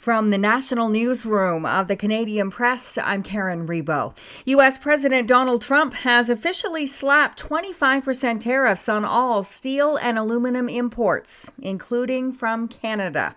From the national newsroom of the Canadian Press, I'm Karen Rebo. U.S. President Donald Trump has officially slapped 25% tariffs on all steel and aluminum imports, including from Canada.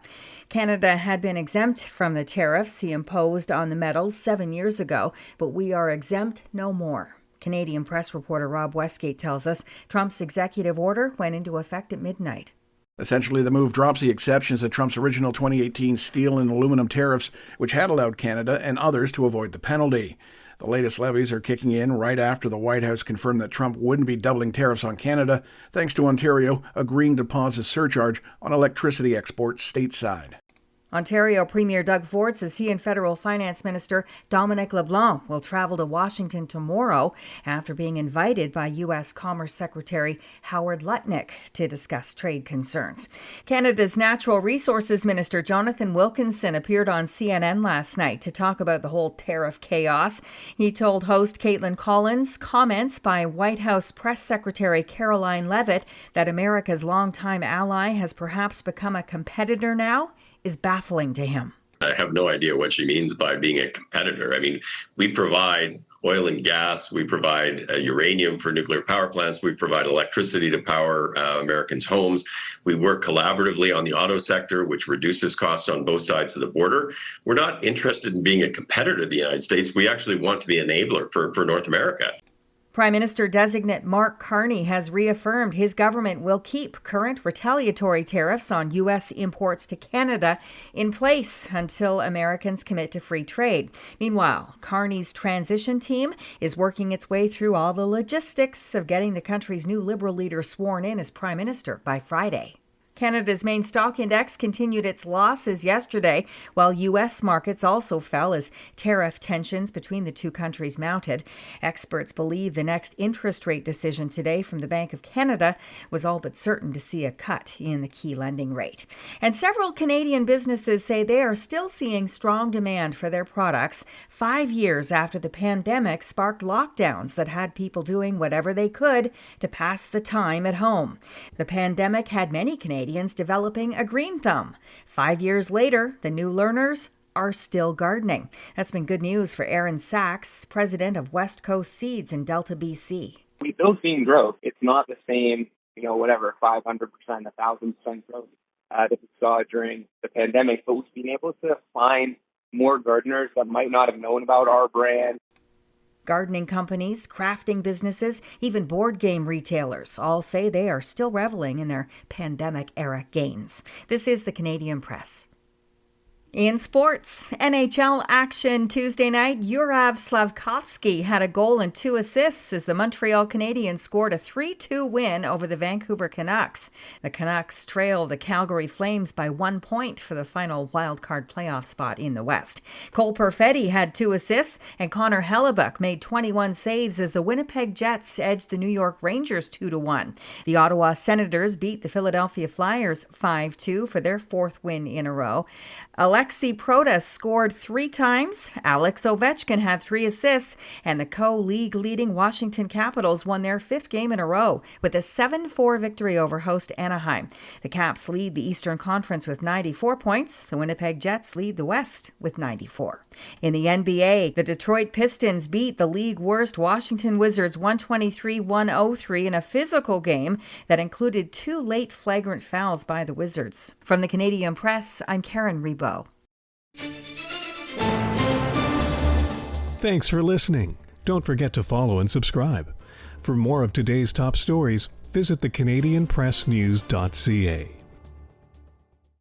Canada had been exempt from the tariffs he imposed on the metals 7 years ago, but we are exempt no more. Canadian Press reporter Rob Westgate tells us Trump's executive order went into effect at midnight. Essentially, the move drops the exceptions to Trump's original 2018 steel and aluminum tariffs, which had allowed Canada and others to avoid the penalty. The latest levies are kicking in right after the White House confirmed that Trump wouldn't be doubling tariffs on Canada, thanks to Ontario agreeing to pause a surcharge on electricity exports stateside. Ontario Premier Doug Ford says he and Federal Finance Minister Dominic LeBlanc will travel to Washington tomorrow after being invited by U.S. Commerce Secretary Howard Lutnick to discuss trade concerns. Canada's Natural Resources Minister Jonathan Wilkinson appeared on CNN last night to talk about the whole tariff chaos. He told host Caitlin Collins comments by White House Press Secretary Caroline Leavitt that America's longtime ally has perhaps become a competitor now is baffling to him. I have no idea what she means by being a competitor. I mean, we provide oil and gas, we provide uranium for nuclear power plants, we provide electricity to power Americans' homes. We work collaboratively on the auto sector, which reduces costs on both sides of the border. We're not interested in being a competitor to the United States. We actually want to be an enabler for North America. Prime Minister-designate Mark Carney has reaffirmed his government will keep current retaliatory tariffs on U.S. imports to Canada in place until Americans commit to free trade. Meanwhile, Carney's transition team is working its way through all the logistics of getting the country's new Liberal leader sworn in as Prime Minister by Friday. Canada's main stock index continued its losses yesterday, while U.S. markets also fell as tariff tensions between the two countries mounted. Experts believe the next interest rate decision today from the Bank of Canada was all but certain to see a cut in the key lending rate. And several Canadian businesses say they are still seeing strong demand for their products 5 years after the pandemic sparked lockdowns that had people doing whatever they could to pass the time at home. The pandemic had many Canadians developing a green thumb. 5 years later, the new learners are still gardening. That's been good news for Aaron Sachs, president of West Coast Seeds in Delta, BC. We've still seen growth. It's not the same, 500%, 1,000% growth that we saw during the pandemic, but we've been able to find more gardeners that might not have known about our brand. Gardening companies, crafting businesses, even board game retailers all say they are still reveling in their pandemic-era gains. This is the Canadian Press. In sports, NHL action Tuesday night, Juraj Slafkovsky had a goal and 2 assists as the Montreal Canadiens scored a 3-2 win over the Vancouver Canucks. The Canucks trail the Calgary Flames by 1 point for the final wildcard playoff spot in the West. Cole Perfetti had 2 assists, and Connor Hellebuck made 21 saves as the Winnipeg Jets edged the New York Rangers 2-1. The Ottawa Senators beat the Philadelphia Flyers 5-2 for their 4th win in a row. Alexei Protas scored 3 times, Alex Ovechkin had 3 assists, and the co-league leading Washington Capitals won their 5th game in a row with a 7-4 victory over host Anaheim. The Caps lead the Eastern Conference with 94 points. The Winnipeg Jets lead the West with 94. In the NBA, the Detroit Pistons beat the league-worst Washington Wizards 123-103 in a physical game that included 2 late flagrant fouls by the Wizards. From the Canadian Press, I'm Karen Rebo. Thanks for listening. Don't forget to follow and subscribe. For more of today's top stories, visit thecanadianpressnews.ca.